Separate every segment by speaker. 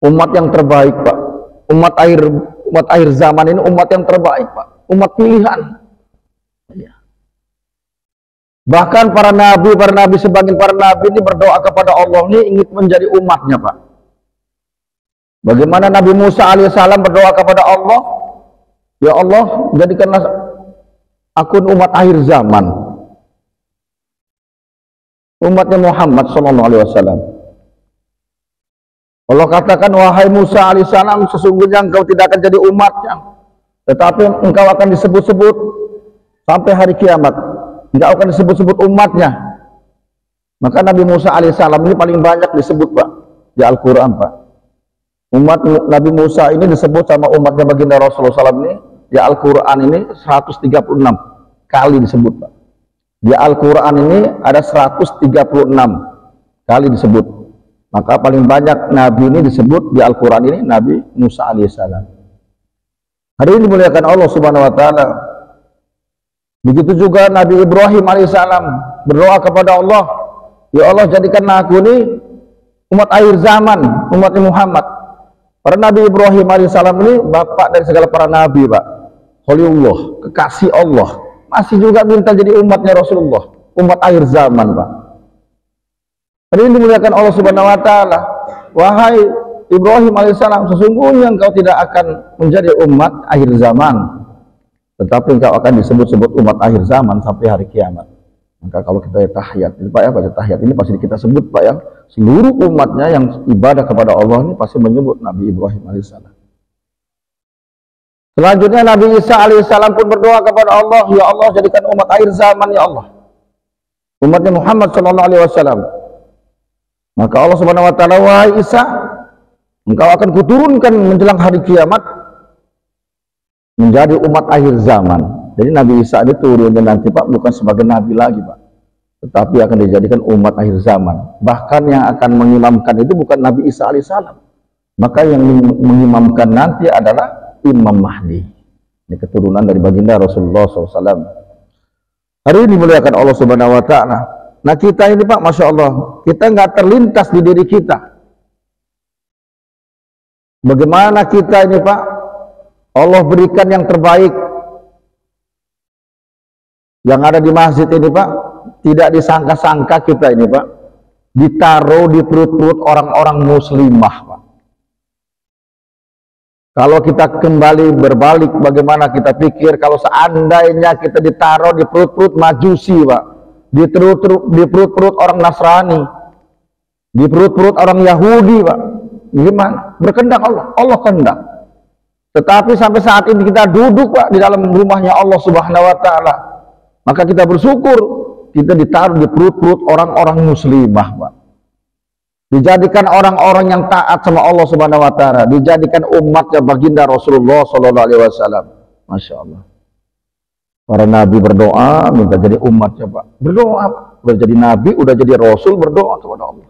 Speaker 1: Umat yang terbaik, Pak. Umat akhir zaman ini umat yang terbaik, Pak. Umat pilihan. Ya. Bahkan para nabi, sebagian para nabi ini berdoa kepada Allah ini ingin menjadi umatnya, Pak. Bagaimana Nabi Musa alaihissalam berdoa kepada Allah, ya Allah, jadikanlah aku umat akhir zaman, umatnya Muhammad sallallahu alaihi wasallam. Allah katakan, wahai Musa alaihissalam, sesungguhnya engkau tidak akan jadi umatnya, tetapi engkau akan disebut-sebut sampai hari kiamat. Engkau akan disebut-sebut umatnya. Maka Nabi Musa alaihissalam ini paling banyak disebut, Pak, di Al-Quran, Pak. Umat Nabi Musa ini disebut sama umatnya baginda Rasulullah SAW ini di Al-Quran ini 136 kali disebut, Pak. Di Al-Quran ini ada 136 kali disebut. Maka paling banyak Nabi ini disebut di Al-Quran ini Nabi Musa alaihissalam. Hari ini dimuliakan Allah Subhanahu Wa Taala. Begitu juga Nabi Ibrahim alaihissalam berdoa kepada Allah, ya Allah, jadikanlah aku ini umat akhir zaman, umatnya Muhammad. Para Nabi Ibrahim alaihissalam ini bapak dari segala para nabi, Pak. Khalilullah, kekasih Allah. Masih juga minta jadi umatnya Rasulullah, umat akhir zaman, Pak. Hari ini dimuliakan Allah Subhanahu Wa Taala. Wahai Ibrahim alaihissalam, sesungguhnya engkau tidak akan menjadi umat akhir zaman, tetapi engkau akan disebut-sebut umat akhir zaman sampai hari kiamat. Maka kalau kita tahiyat ini, Pak, ya, baca tahiyat ini pasti kita sebut, Pak, ya, seluruh umatnya yang ibadah kepada Allah ini pasti menyebut Nabi Ibrahim alaihissalam. Selanjutnya Nabi Isa alaihissalam pun berdoa kepada Allah, ya Allah, jadikan umat akhir zaman, ya Allah, umatnya Muhammad sallallahu alaihi wasallam. Maka Allah Subhanahu Wa Taala, wahai Isa, engkau akan kuturunkan menjelang hari kiamat menjadi umat akhir zaman. Jadi Nabi Isa ini turunnya nanti, Pak, bukan sebagai nabi lagi, Pak, tetapi akan dijadikan umat akhir zaman. Bahkan yang akan mengimamkan itu bukan Nabi Isa alaihissalam, maka yang mengimamkan nanti adalah Imam Mahdi. Ini keturunan dari baginda Rasulullah SAW. Hari ini dimuliakan Allah Subhanahu Wa Taala. Nah kita ini, Pak, masya Allah, kita nggak terlintas di diri kita. Bagaimana kita ini, Pak, Allah berikan yang terbaik yang ada di masjid ini, Pak, tidak disangka-sangka kita ini, Pak, ditaruh di perut-perut orang-orang muslimah, Pak. Kalau kita kembali berbalik, bagaimana kita pikir kalau seandainya kita ditaruh di perut-perut majusi, Pak, di perut-perut orang Nasrani, di perut-perut orang Yahudi, Pak, gimana? Berkehendak Allah, Allah kehendak. Tetapi sampai saat ini kita duduk, Pak, di dalam rumahnya Allah Subhanahu Wa Taala. Maka kita bersyukur kita ditaruh di perut-perut orang-orang muslimah, Pak. Dijadikan orang-orang yang taat sama Allah Subhanahu Wa Taala, dijadikan umatnya baginda Rasulullah Sallallahu Alaihi Wasallam. Masya Allah. Para nabi berdoa minta jadi umatnya, Pak. Berdoa, Pak. Udah jadi nabi, udah jadi rasul, berdoa kepada Allah,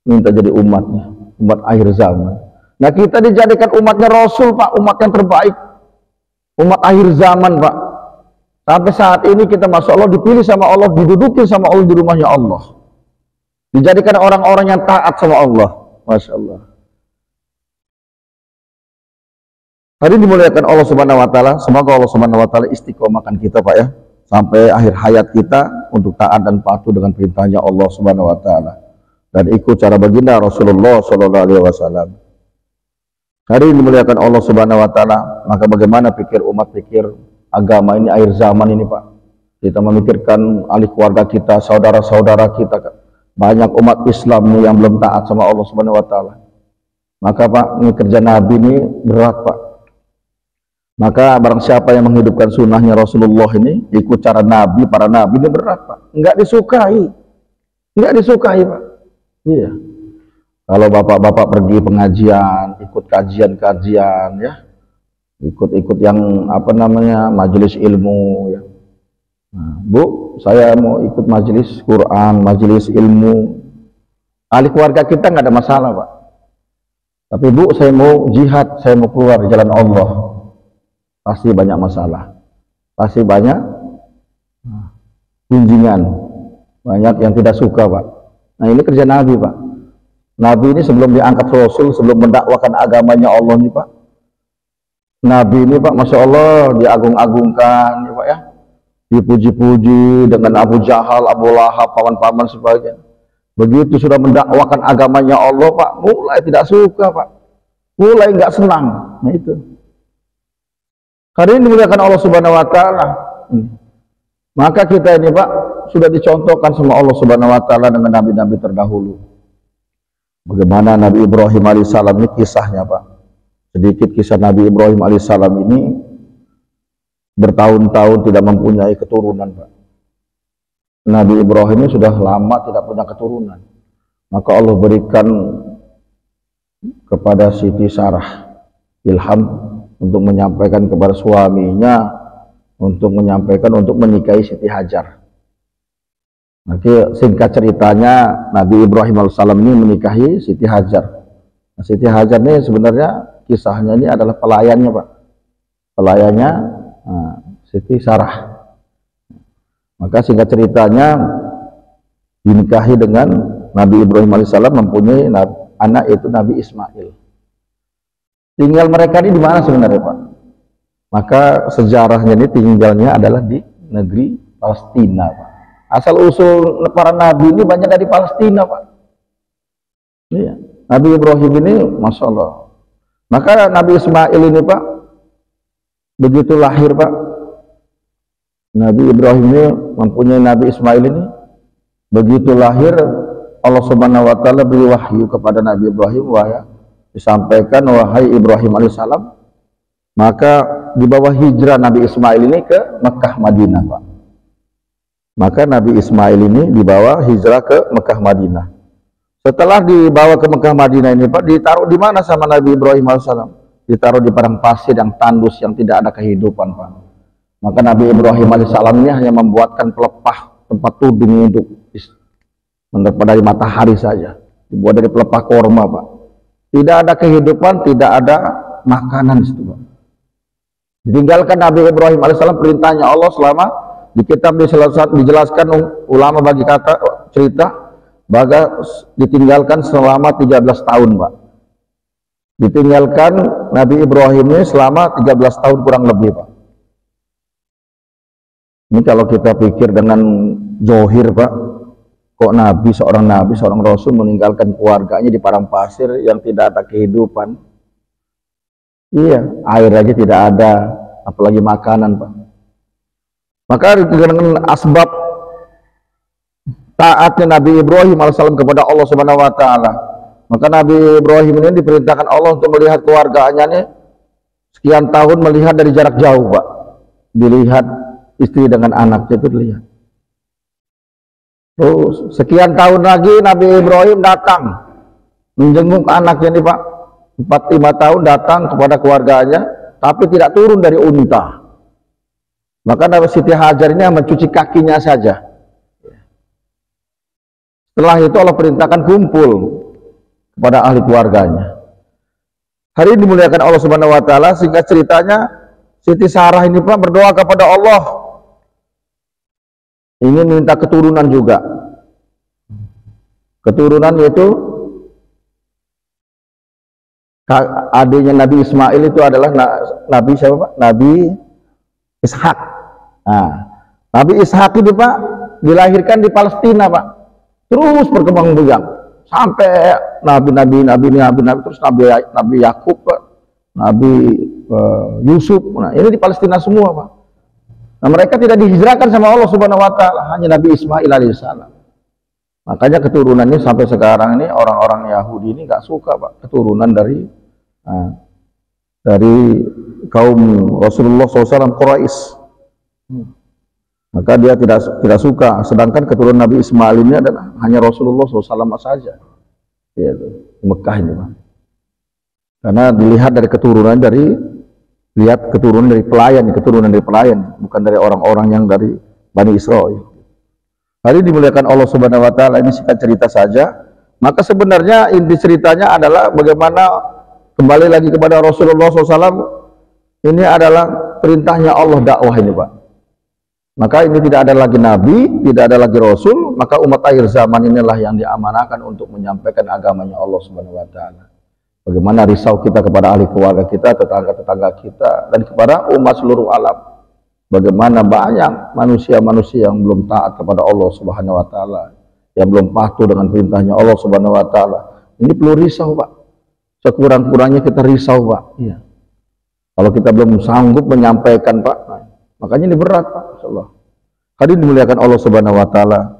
Speaker 1: minta jadi umatnya, umat akhir zaman. Nah kita dijadikan umatnya Rasul, Pak, umat yang terbaik, umat akhir zaman, Pak. Sampai saat ini kita, masya Allah, dipilih sama Allah, didudukin sama Allah di rumahnya Allah, dijadikan orang-orang yang taat sama Allah, masya Allah. Hari ini dimuliakan Allah Subhanahu Wa Taala. Semoga Allah Subhanahu Wa Taala istiqomahkan kita, Pak, ya, sampai akhir hayat kita untuk taat dan patuh dengan perintahnya Allah Subhanahu Wa Taala dan ikut cara baginda Rasulullah Sallallahu Alaihi Wasallam. Hari ini dimuliakan Allah Subhanahu Wa Taala. Maka bagaimana umat pikir agama ini akhir zaman ini, Pak? Kita memikirkan ahli keluarga kita, saudara-saudara kita, banyak umat Islam nih yang belum taat sama Allah Subhanahu Wa Taala. Maka, Pak, ini kerja Nabi ini berat, Pak. Maka barang siapa yang menghidupkan sunnahnya Rasulullah ini, ikut cara Nabi, para Nabi, ini berat, Pak. Enggak disukai, Pak. Iya. Kalau bapak-bapak pergi pengajian, ikut kajian-kajian, ya, ikut yang apa namanya, majelis ilmu, ya. Nah, Bu, saya mau ikut majelis Quran, majelis ilmu. Ahli keluarga kita nggak ada masalah, Pak. Tapi Bu, saya mau jihad, saya mau keluar di jalan Allah. Pasti banyak masalah, pasti banyak junjingan, banyak yang tidak suka, Pak. Nah ini kerja Nabi, Pak. Nabi ini sebelum diangkat Rasul, sebelum mendakwakan agamanya Allah nih Pak, Nabi ini Pak, Masya Allah diagung-agungkan ya Pak ya, dipuji-puji dengan Abu Jahal, Abu Lahab, paman-paman sebagainya. Begitu sudah mendakwakan agamanya Allah Pak, mulai tidak suka Pak, mulai nggak senang. Nah itu. Hari ini dimuliakan Allah Subhanahu Wa Taala. Maka kita ini Pak sudah dicontohkan sama Allah Subhanahu Wa Taala dengan nabi-nabi terdahulu. Bagaimana Nabi Ibrahim alaihissalam ini kisahnya Pak. Sedikit kisah Nabi Ibrahim alaihissalam ini, bertahun-tahun tidak mempunyai keturunan Pak. Nabi Ibrahim ini sudah lama tidak punya keturunan. Maka Allah berikan kepada Siti Sarah ilham untuk menyampaikan kepada suaminya, untuk menyampaikan untuk menikahi Siti Hajar. Nanti singkat ceritanya Nabi Ibrahim alaihissalam ini menikahi Siti Hajar. Nah, Siti Hajar ini sebenarnya kisahnya ini adalah pelayannya Pak, pelayannya Siti Sarah. Maka singkat ceritanya dinikahi dengan Nabi Ibrahim alaihissalam, mempunyai anak yaitu Nabi Ismail. Tinggal mereka ini di mana sebenarnya Pak? Maka sejarahnya ini tinggalnya adalah di negeri Palestina Pak. Asal usul para nabi ini banyak dari Palestina Pak. Iya. Nabi Ibrahim ini Masya Allah. Maka Nabi Ismail ini Pak, begitu lahir Pak, Nabi Ibrahim ini mempunyai Nabi Ismail ini, begitu lahir Allah Subhanahu Wa Taala beri wahyu kepada Nabi Ibrahim, disampaikan wahai Ibrahim alaihissalam, maka di bawah hijrah Nabi Ismail ini ke Mekah Madinah Pak. Maka Nabi Ismail ini dibawa hijrah ke Mekah Madinah. Setelah dibawa ke Mekah Madinah ini Pak, ditaruh di mana sama Nabi Ibrahim alaihissalam? Ditaruh di padang pasir yang tandus, yang tidak ada kehidupan Pak. Maka Nabi Ibrahim alaihissalam ini hanya membuatkan pelepah tempat tudung untuk menerpa dari matahari saja. Dibuat dari pelepah korma Pak. Tidak ada kehidupan, tidak ada makanan di situ Pak. Ditinggalkan Nabi Ibrahim alaihissalam perintahnya Allah selama di kitab dijelaskan ulama bagi kata cerita ditinggalkan selama 13 tahun Pak. Ditinggalkan Nabi Ibrahim ini selama 13 tahun kurang lebih Pak. Ini kalau kita pikir dengan zohir Pak, kok Nabi, seorang Rasul meninggalkan keluarganya di padang pasir yang tidak ada kehidupan. Iya, air aja tidak ada, apalagi makanan Pak. Maka dengan asbab taatnya Nabi Ibrahim alaihissalam kepada Allah Subhanahu Wa Taala, maka Nabi Ibrahim ini diperintahkan Allah untuk melihat keluarganya nih sekian tahun, melihat dari jarak jauh Pak. Dilihat istri dengan anaknya itu dilihat. Terus sekian tahun lagi Nabi Ibrahim datang menjenguk anaknya nih Pak. 4-5 tahun datang kepada keluarganya, tapi tidak turun dari unta. Maka Nabi Siti Hajar ini mencuci kakinya saja. Setelah itu Allah perintahkan kumpul kepada ahli keluarganya. Hari ini dimuliakan Allah Subhanahu Wa Taala. Singkat ceritanya, Siti Sarah ini Pak berdoa kepada Allah, ingin minta keturunan juga. Keturunan yaitu adiknya Nabi Ismail itu adalah Nabi siapa Pak? Nabi Ishak. Nah, Nabi Ishak itu Pak dilahirkan di Palestina Pak. Terus berkembang biak sampai nabi terus Nabi Yakub Pak, Nabi Yusuf. Nah, ini di Palestina semua Pak. Nah, mereka tidak dihijrahkan sama Allah Subhanahu Wa Taala, hanya Nabi Ismail alaihissalam. Makanya keturunannya sampai sekarang ini orang-orang Yahudi ini nggak suka Pak, keturunan dari kaum Rasulullah SAW Quraisy. Maka dia tidak suka. Sedangkan keturunan Nabi Ismail ini adalah hanya Rasulullah SAW saja. Ya, Mekah ini Pak. Karena dilihat dari keturunan keturunan dari pelayan, bukan dari orang-orang yang dari Bani Israel. Hari dimuliakan Allah Subhanahu Wa Taala, ini singkat cerita saja. Maka sebenarnya inti ceritanya adalah bagaimana kembali lagi kepada Rasulullah SAW. Ini adalah perintahnya Allah dakwah ini Pak. Maka ini tidak ada lagi nabi, tidak ada lagi rasul, maka umat akhir zaman inilah yang diamanahkan untuk menyampaikan agamanya Allah Subhanahu wa taala. Bagaimana risau kita kepada ahli keluarga kita, tetangga-tetangga kita, dan kepada umat seluruh alam. Bagaimana banyak manusia-manusia yang belum taat kepada Allah Subhanahu wa taala, yang belum patuh dengan perintahnya Allah Subhanahu wa taala. Ini perlu risau, Pak. Sekurang-kurangnya kita risau, Pak. Iya. Kalau kita belum sanggup menyampaikan, Pak, makanya ini berat, Pak, insyaallah. Hadirin dimuliakan Allah Subhanahu wa taala.